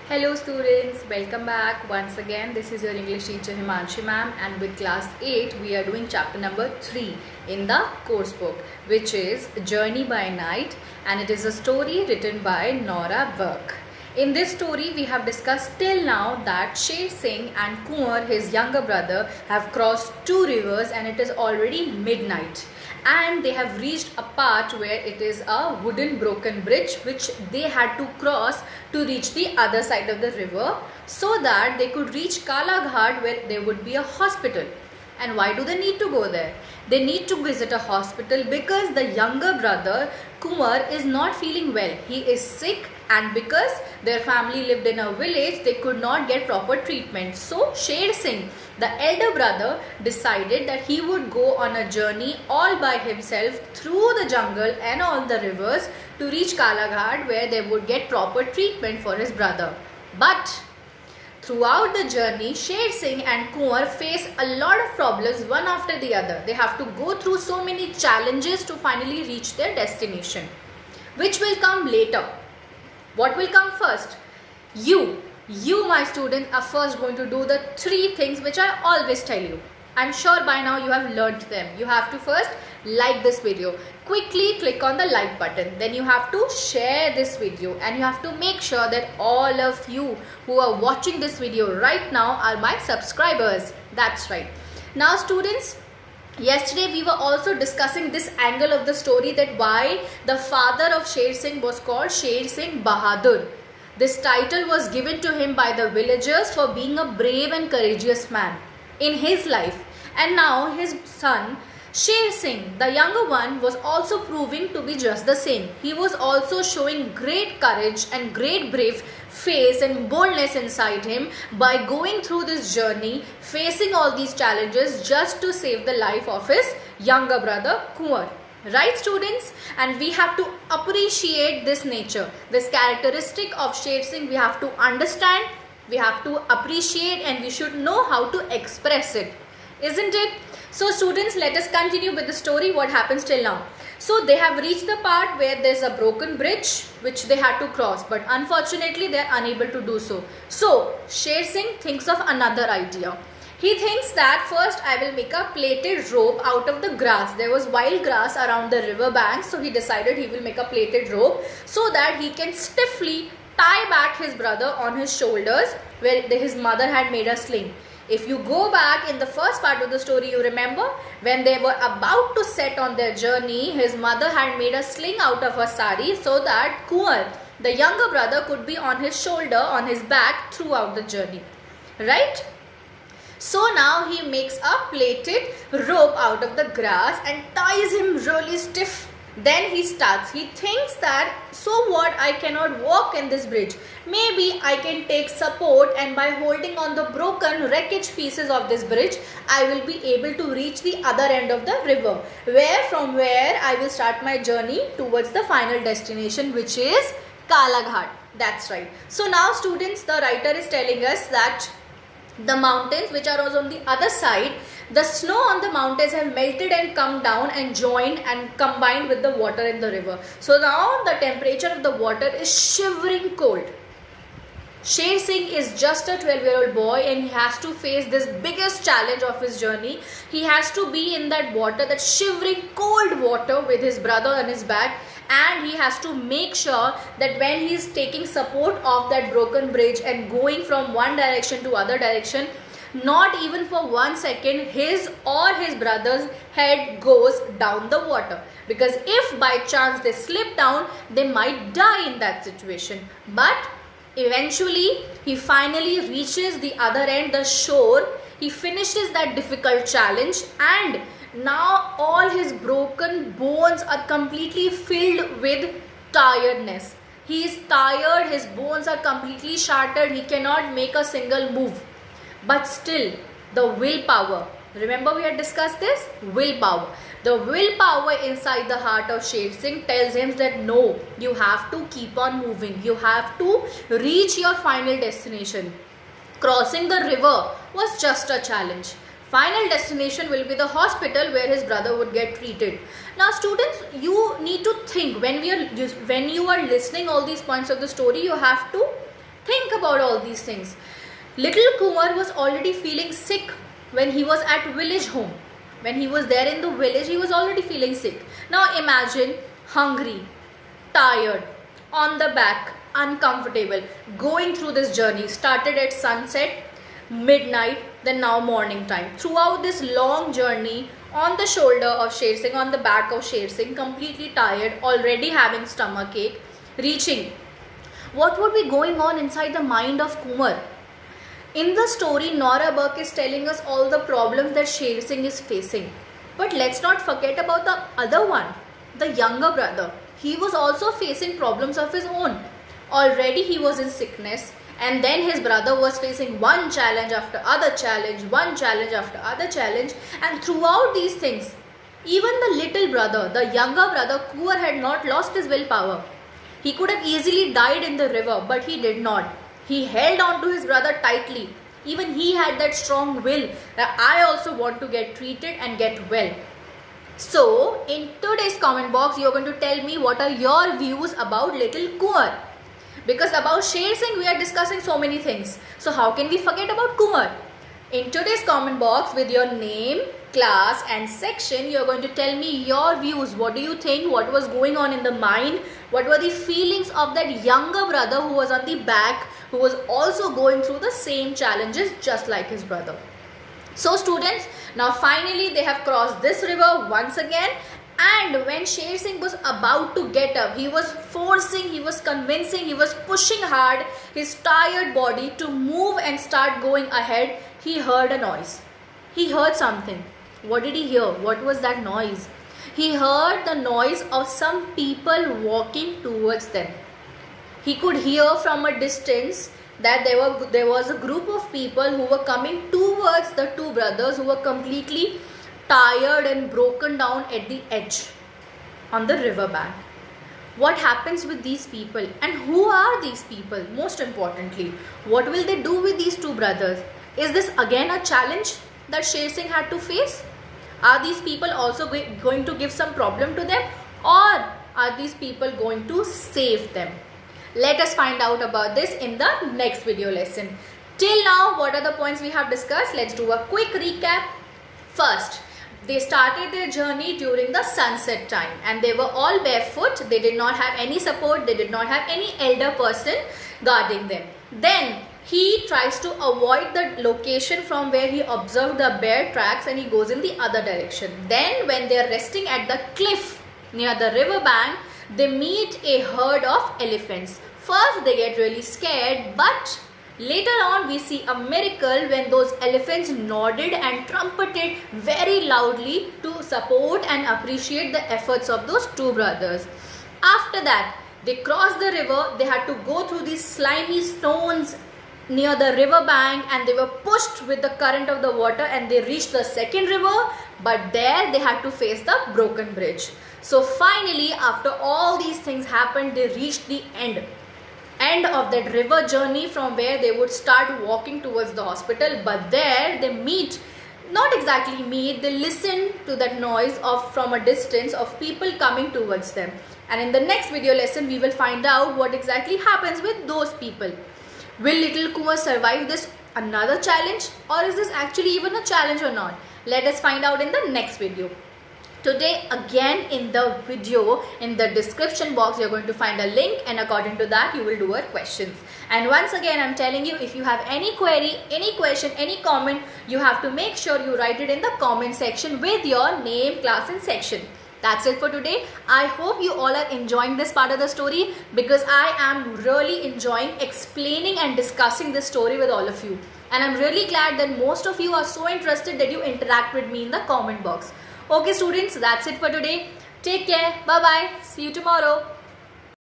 Hello students, welcome back once again. This is your English teacher Himanshi ma'am, and with class 8 we are doing chapter number 3 in the course book, which is Journey by Night, and it is a story written by Nora Burke. In this story we have discussed till now that Sher Singh and Kunwar, his younger brother, have crossed 2 rivers and it is already midnight. And they have reached a part where it is a wooden broken bridge which they had to cross to reach the other side of the river so that they could reach Kala Ghat, where there would be a hospital. And why do they need to go there? They need to visit a hospital because the younger brother Kunwar is not feeling well. He is sick, and because their family lived in a village, they could not get proper treatment. So Sher Singh, the elder brother, decided that he would go on a journey all by himself through the jungle and on the rivers to reach Kala Ghat, where they would get proper treatment for his brother. But throughout the journey, Sher Singh and Kunwar face a lot of problems one after the other. They have to go through so many challenges to finally reach their destination, which will come later. What will come first? You my students, are first going to do the 3 things which I always tell you. I'm sure by now you have learnt them. You have to first like this video. Quickly click on the like button. Then you have to share this video, and you have to make sure that all of you who are watching this video right now are my subscribers. That's right. Now students, yesterday we were also discussing this angle of the story, that why the father of Sher Singh was called Sher Singh Bahadur. This title was given to him by the villagers for being a brave and courageous man in his life. And now his son Sher Singh, the younger one, was also proving to be just the same. He was also showing great courage and great brave face and boldness inside him by going through this journey, facing all these challenges just to save the life of his younger brother Kunwar. Right students? And we have to appreciate this nature, this characteristic of Sher Singh. We have to understand, we have to appreciate, and we should know how to express it, isn't it? So students, let us continue with the story, what happens till now. So they have reached the part where there's a broken bridge which they had to cross, but unfortunately they are unable to do so. So Sher Singh thinks of another idea. He thinks that first I will make a plaited rope out of the grass. There was wild grass around the river bank, so he decided he will make a plaited rope so that he can stiffly tie back his brother on his shoulders where his mother had made a sling. If you go back in the first part of the story, you remember when they were about to set on their journey, his mother had made a sling out of her sari so that Kunwar, the younger brother, could be on his shoulder, on his back throughout the journey. Right? So now he makes a plaited rope out of the grass and ties him really stiff. Then he starts. He thinks that, so what, I cannot walk in this bridge. Maybe I can take support, and by holding on the broken wreckage pieces of this bridge, I will be able to reach the other end of the river, from where I will start my journey towards the final destination, which is Kala Ghat. That's right. So now students, the writer is telling us that the mountains which are on the other side, the snow on the mountains have melted and come down and joined and combined with the water in the river. So now the temperature of the water is shivering cold. Sher Singh is just a 12-year-old boy, and he has to face this biggest challenge of his journey. He has to be in that water, that shivering cold water, with his brother on his back, and he has to make sure that when he is taking support of that broken bridge and going from one direction to other direction, not even for 1 second his or his brother's head goes down the water, because if by chance they slip down, they might die in that situation. But eventually he finally reaches the other end, the shore. He finishes that difficult challenge, and now all his broken bones are completely filled with tiredness. He is tired, his bones are completely shattered, he cannot make a single move. But still, the willpower, remember we had discussed this? Willpower. The willpower inside the heart of Sher Singh tells him that no, you have to keep on moving. You have to reach your final destination. Crossing the river was just a challenge. Final destination will be the hospital where his brother would get treated. Now students, you need to think when you are listening all these points of the story, you have to Think about all these things. Little Kumar was already feeling sick when he was at village home. When he was there in the village, he was already feeling sick. Now imagine hungry, tired, on the back, uncomfortable, going through this journey. Started at sunset, midnight, then now morning time. Throughout this long journey, on the shoulder of Sher Singh, on the back of Sher Singh, completely tired, already having stomach ache, reaching. What would be going on inside the mind of Kumar? In the story, Nora Burke is telling us all the problems that Sher Singh is facing. But let's not forget about the other one, the younger brother. He was also facing problems of his own. Already he was in sickness, and then his brother was facing one challenge after other challenge, one challenge after other challenge. And throughout these things, even the little brother, the younger brother, Kumar, had not lost his willpower. He could have easily died in the river, but he did not. He held on to his brother tightly. Even he had that strong will that I also want to get treated and get well. So, in today's comment box, you are going to tell me what are your views about little Kumar. Because about Sher Singh, we are discussing so many things. So, how can we forget about Kumar? In today's comment box, with your name, class and section, you are going to tell me your views. What do you think? What was going on in the mind? What were the feelings of that younger brother who was on the back, who was also going through the same challenges just like his brother? So students, now finally they have crossed this river once again, and when Sher Singh was about to get up, he was forcing, he was convincing, he was pushing hard his tired body to move and start going ahead. He heard a noise. He heard something. What did he hear? What was that noise? He heard the noise of some people walking towards them. He could hear from a distance that there was a group of people who were coming towards the two brothers, who were completely tired and broken down at the edge on the river bank. What happens with these people, and who are these people? Most importantly, what will they do with these two brothers? Is this again a challenge that Sher Singh had to face? Are these people also going to give some problem to them, or are these people going to save them? Let us find out about this in the next video lesson. Till now, what are the points we have discussed? Let's do a quick recap. First, they started their journey during the sunset time, and they were all barefoot. They did not have any support. They did not have any elder person guarding them. Then he tries to avoid the location from where he observed the bear tracks, and he goes in the other direction. Then when they are resting at the cliff near the river bank, they meet a herd of elephants. First they get really scared, but later on we see a miracle when those elephants nodded and trumpeted very loudly to support and appreciate the efforts of those two brothers. After that, they crossed the river. They had to go through these slimy stones near the river bank, and they were pushed with the current of the water, and they reached the second river, but there they had to face the broken bridge. So finally, after all these things happened, they reached the end of that river journey from where they would start walking towards the hospital. But there they meet, not exactly meet, they listen to that noise from a distance of people coming towards them. And in the next video lesson, we will find out what exactly happens with those people. Will little Kumar survive this another challenge, or is this actually even a challenge or not? Let us find out in the next video. Today again, in the video, in the description box, you're going to find a link, and according to that you will do your questions. And once again, I'm telling you, if you have any query, any question, any comment, you have to make sure you write it in the comment section with your name, class and section. That's it for today. I hope you all are enjoying this part of the story, because I am really enjoying explaining and discussing this story with all of you. And I'm really glad that most of you are so interested that you interact with me in the comment box. Okay students, that's it for today. Take care. Bye bye. See you tomorrow.